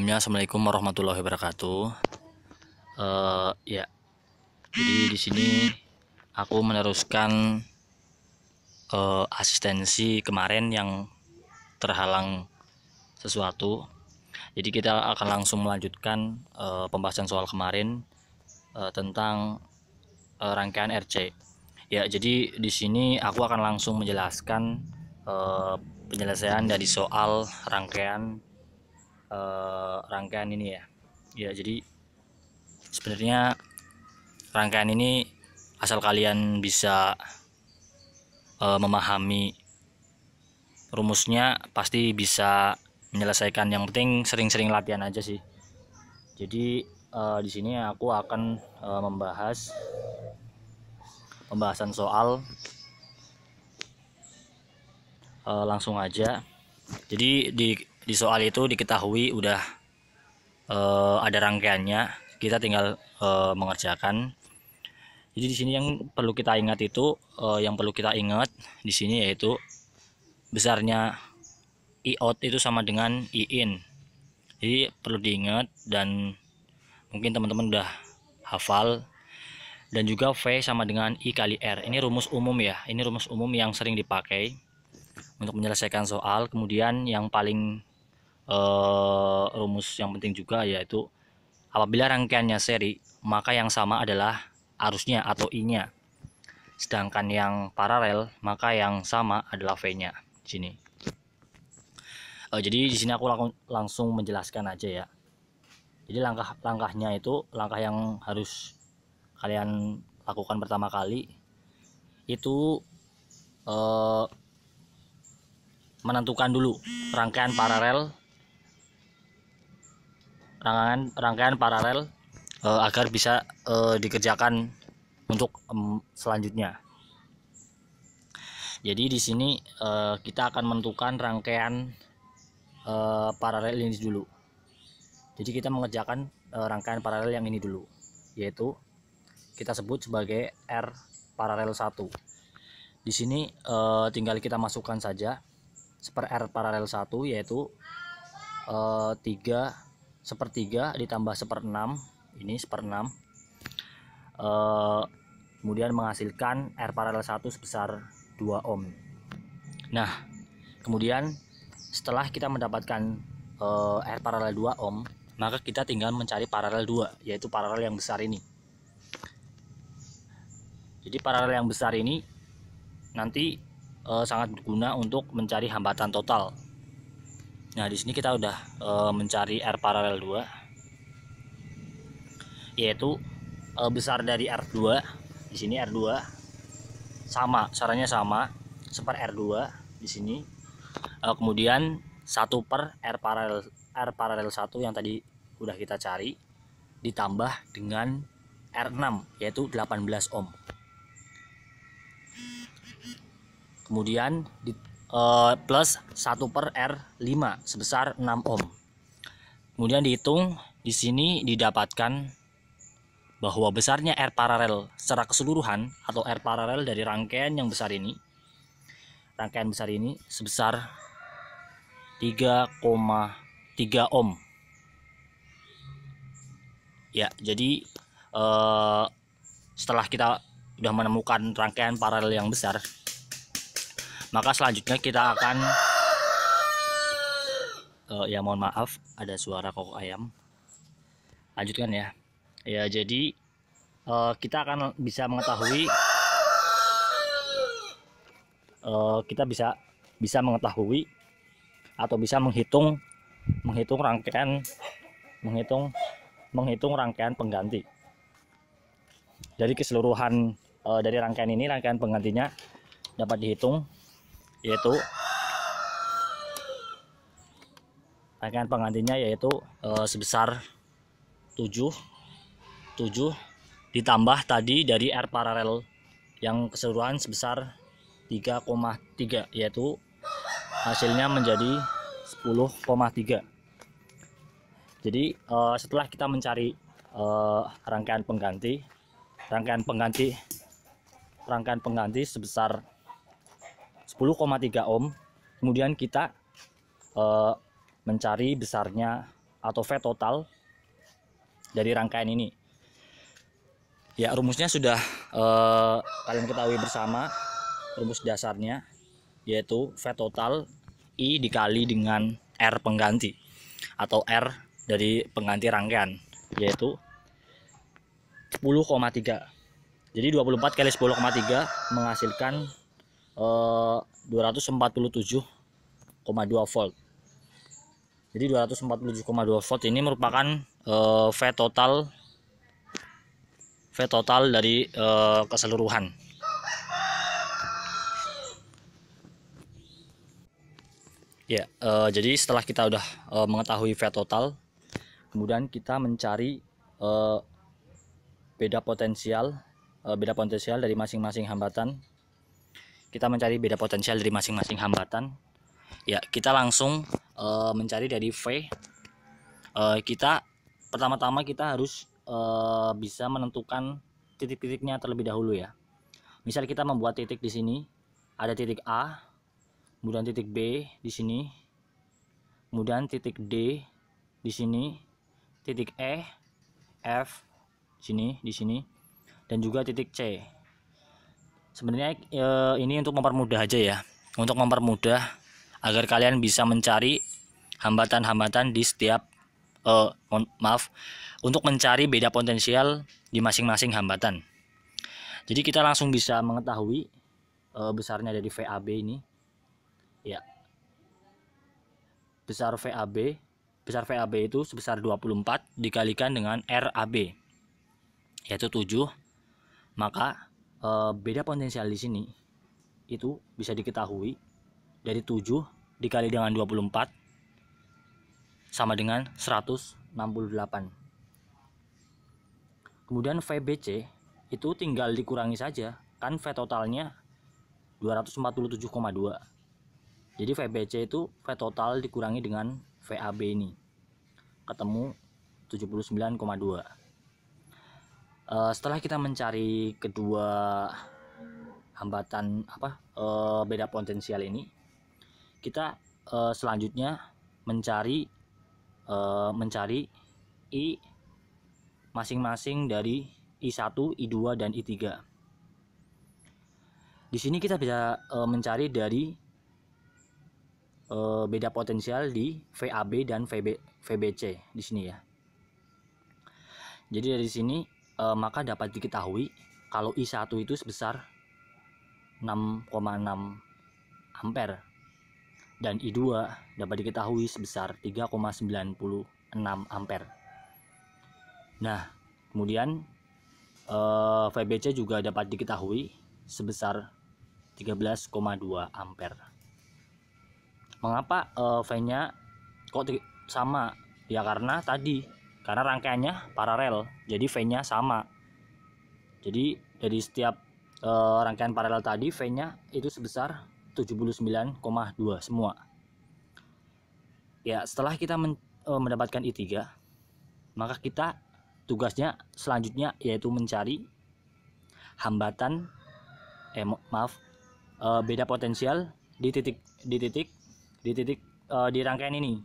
Sebelumnya, assalamualaikum warahmatullahi wabarakatuh. Ya, jadi di sini aku meneruskan asistensi kemarin yang terhalang sesuatu. Jadi kita akan langsung melanjutkan pembahasan soal kemarin tentang rangkaian RC. Ya, jadi di sini aku akan langsung menjelaskan penyelesaian dari soal rangkaian ini ya. Ya, jadi sebenarnya rangkaian ini asal kalian bisa memahami rumusnya pasti bisa menyelesaikan. Yang penting sering-sering latihan aja sih. Jadi di sini aku akan membahas pembahasan soal langsung aja. Jadi di soal itu diketahui udah ada rangkaiannya, kita tinggal mengerjakan. Jadi di sini yang perlu kita ingat di sini yaitu besarnya I out itu sama dengan I in. Jadi perlu diingat, dan mungkin teman-teman udah hafal. Dan juga V sama dengan I kali R. Ini rumus umum ya. Ini rumus umum yang sering dipakai untuk menyelesaikan soal. Kemudian yang paling rumus yang penting juga yaitu apabila rangkaiannya seri, maka yang sama adalah arusnya atau I-nya. Sedangkan yang paralel, maka yang sama adalah V-nya di sini. Jadi di sini aku langsung menjelaskan aja ya. Jadi langkah-langkahnya itu, langkah yang harus kalian lakukan pertama kali itu menentukan dulu rangkaian paralel agar bisa dikerjakan untuk selanjutnya. Jadi di sini kita akan menentukan rangkaian paralel ini dulu. Jadi kita mengerjakan rangkaian paralel yang ini dulu, yaitu kita sebut sebagai R paralel 1. Di sini tinggal kita masukkan saja R paralel 1, yaitu 3/3 ditambah 1/6, ini 1/6, kemudian menghasilkan R paralel 1 sebesar 2 ohm. Nah, kemudian setelah kita mendapatkan R paralel 2 ohm, maka kita tinggal mencari paralel 2, yaitu paralel yang besar ini. Jadi paralel yang besar ini nanti sangat berguna untuk mencari hambatan total. Nah, di sini kita udah mencari R paralel 2, yaitu besar dari R2. Di sini R2 sama, caranya sama, 1/R2 di sini. Kemudian 1/R paralel 1 yang tadi udah kita cari ditambah dengan R6, yaitu 18 ohm. Kemudian plus 1/R5 sebesar 6 ohm. Kemudian dihitung, di sini didapatkan bahwa besarnya R paralel secara keseluruhan atau R paralel dari rangkaian besar ini sebesar 3,3 ohm. Ya, jadi setelah kita sudah menemukan rangkaian paralel yang besar, maka selanjutnya kita akan ya mohon maaf ada suara kokok ayam. Lanjutkan ya. Ya, jadi kita akan bisa mengetahui atau bisa menghitung rangkaian pengganti. Dari keseluruhan dari rangkaian ini, rangkaian penggantinya dapat dihitung, yaitu rangkaian penggantinya sebesar 7 ditambah tadi dari R paralel yang keseluruhan sebesar 3,3, yaitu hasilnya menjadi 10,3. Jadi setelah kita mencari rangkaian pengganti sebesar 10,3 ohm, kemudian kita mencari besarnya atau V total dari rangkaian ini. Ya, rumusnya sudah kalian ketahui bersama, rumus dasarnya yaitu V total I dikali dengan R pengganti atau R dari pengganti rangkaian, yaitu 10,3. Jadi 24 kali 10,3 menghasilkan 247,2 volt. Jadi 247,2 volt ini merupakan V total dari keseluruhan. Ya, jadi setelah kita udah mengetahui V total, kemudian kita mencari beda potensial dari masing-masing hambatan. Kita mencari beda potensial dari masing-masing hambatan. Ya, kita langsung mencari dari V. Kita pertama-tama kita harus bisa menentukan titik-titiknya terlebih dahulu ya. Misal kita membuat titik di sini, ada titik A, kemudian titik B di sini, kemudian titik D di sini, titik E, F di sini, dan juga titik C. Sebenarnya ini untuk mempermudah aja ya, untuk mempermudah agar kalian bisa mencari hambatan-hambatan di setiap untuk mencari beda potensial di masing-masing hambatan. Jadi kita langsung bisa mengetahui besarnya dari VAB ini. Ya. Besar VAB itu sebesar 24 dikalikan dengan RAB, yaitu 7. Maka beda potensial di sini itu bisa diketahui dari 7 dikali dengan 24 sama dengan 168. Kemudian VBC itu tinggal dikurangi saja, kan V totalnya 247,2. Jadi VBC itu V total dikurangi dengan VAB ini, ketemu 79,2. Setelah kita mencari kedua hambatan beda potensial ini, kita selanjutnya mencari I masing-masing dari I1, I2 dan I3. Di sini kita bisa mencari dari beda potensial di VAB dan VBC di sini ya. Jadi dari sini maka dapat diketahui kalau I1 itu sebesar 6,6 ampere dan I2 dapat diketahui sebesar 3,96 ampere. Nah, kemudian VBC juga dapat diketahui sebesar 13,2 ampere. Mengapa V-nya kok sama? Ya karena rangkaiannya paralel, jadi V-nya sama. Jadi dari setiap rangkaian paralel tadi V-nya itu sebesar 79,2 semua. Ya, setelah kita mendapatkan I3, maka kita tugasnya selanjutnya yaitu mencari hambatan beda potensial di rangkaian ini.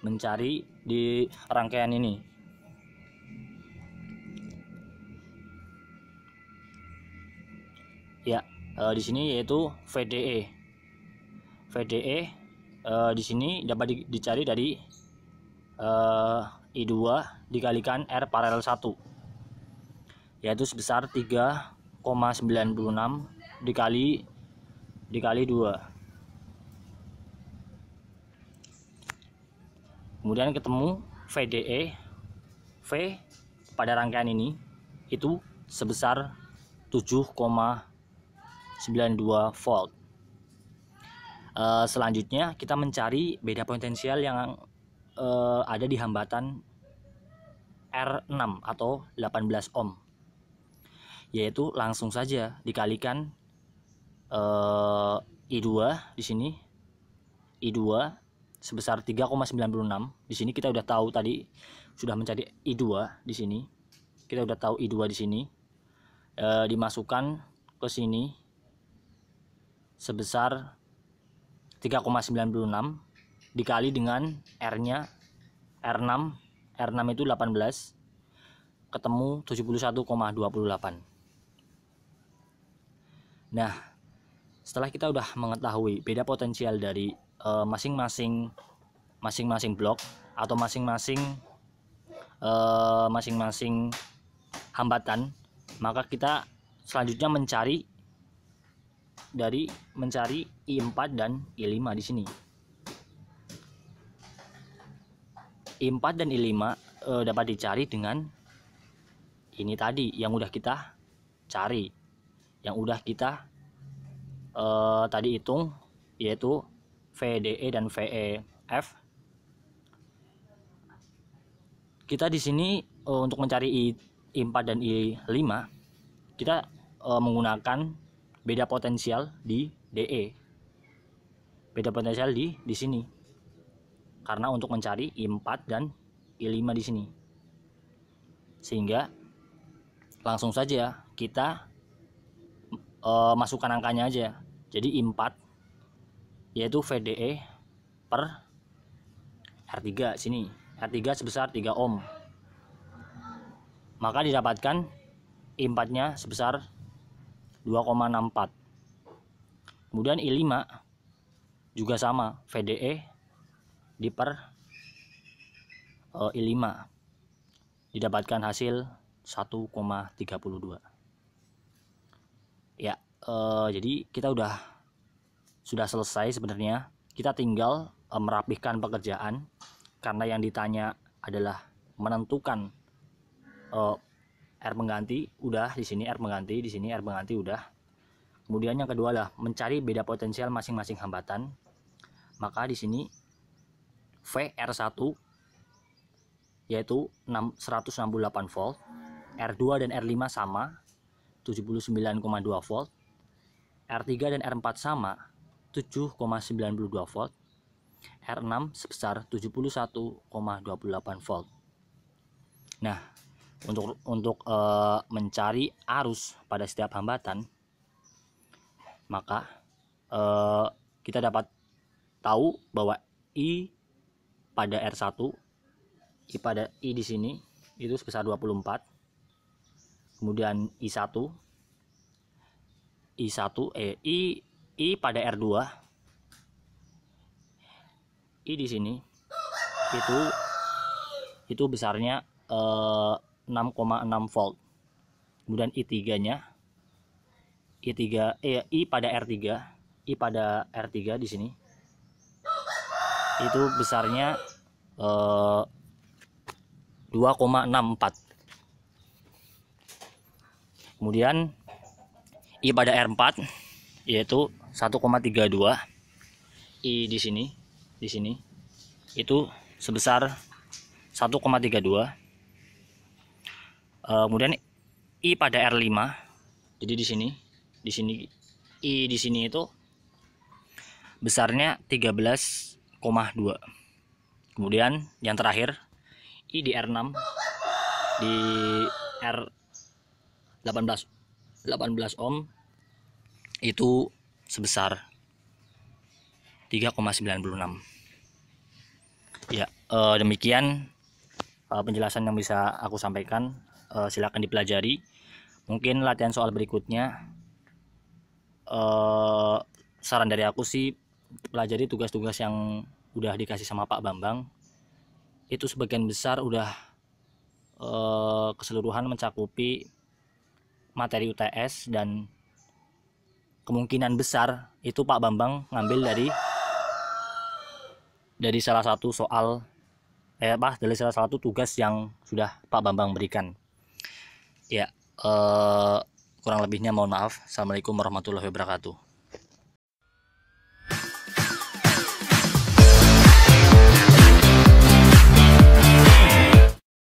Mencari di rangkaian ini. Ya, di sini yaitu VDE. Di sini dapat dicari dari I2 dikalikan R paralel 1, yaitu sebesar 3,96 dikali 2. Kemudian ketemu VDE. V pada rangkaian ini itu sebesar 7,92 volt. Selanjutnya kita mencari beda potensial yang ada di hambatan R6 atau 18 ohm, yaitu langsung saja dikalikan I2 di sini. I2 sebesar 3,96. Di sini kita udah tahu tadi sudah mencari I2 di sini. Kita udah tahu I2 di sini. Dimasukkan ke sini sebesar 3,96 dikali dengan R-nya R6 itu 18 ketemu 71,28. Nah, setelah kita udah mengetahui beda potensial dari masing-masing blok atau masing-masing hambatan, maka kita selanjutnya mencari I4 dan I5 di sini. I4 dan I5 dapat dicari dengan ini tadi yang udah kita cari, yang udah kita tadi hitung, yaitu VDE dan VEF. Kita di sini untuk mencari I4 dan I5 kita menggunakan beda potensial di DE. Beda potensial di sini. Karena untuk mencari I4 dan I5 di sini. Sehingga langsung saja kita masukkan angkanya aja. Jadi I4 yaitu VDE per R3 sini. R3 sebesar 3 ohm. Maka didapatkan I4-nya sebesar 2,64. Kemudian I5 juga sama, VDE di per I5 didapatkan hasil 1,32. Ya, jadi kita sudah selesai sebenarnya. Kita tinggal merapihkan pekerjaan karena yang ditanya adalah menentukan R pengganti, udah di sini R pengganti, di sini R pengganti udah. Kemudian yang kedua adalah mencari beda potensial masing-masing hambatan. Maka di sini VR1 yaitu 168 volt, R2 dan R5 sama 79,2 volt, R3 dan R4 sama 7,92 volt, R6 sebesar 71,28 volt. Nah, untuk mencari arus pada setiap hambatan, maka kita dapat tahu bahwa I pada R1, I pada I di sini itu sebesar 24. Kemudian I1 I pada R2, I di sini itu besarnya 6,6 volt. Kemudian I3-nya I pada R3 di sini itu besarnya 2,64. Kemudian I pada R4 yaitu 1,32. I di sini itu sebesar 1,32. Kemudian I pada R5. Jadi di sini I di sini itu besarnya 13,2. Kemudian yang terakhir I di R6 di R18 ohm itu sebesar 3,96. Ya, demikian penjelasan yang bisa aku sampaikan. Silakan dipelajari. Mungkin latihan soal berikutnya, saran dari aku sih pelajari tugas-tugas yang udah dikasih sama Pak Bambang. Itu sebagian besar udah keseluruhan mencakupi materi UTS, dan kemungkinan besar itu Pak Bambang ngambil dari salah satu soal dari salah satu tugas yang sudah Pak Bambang berikan. Ya, kurang lebihnya mohon maaf. Assalamualaikum warahmatullahi wabarakatuh.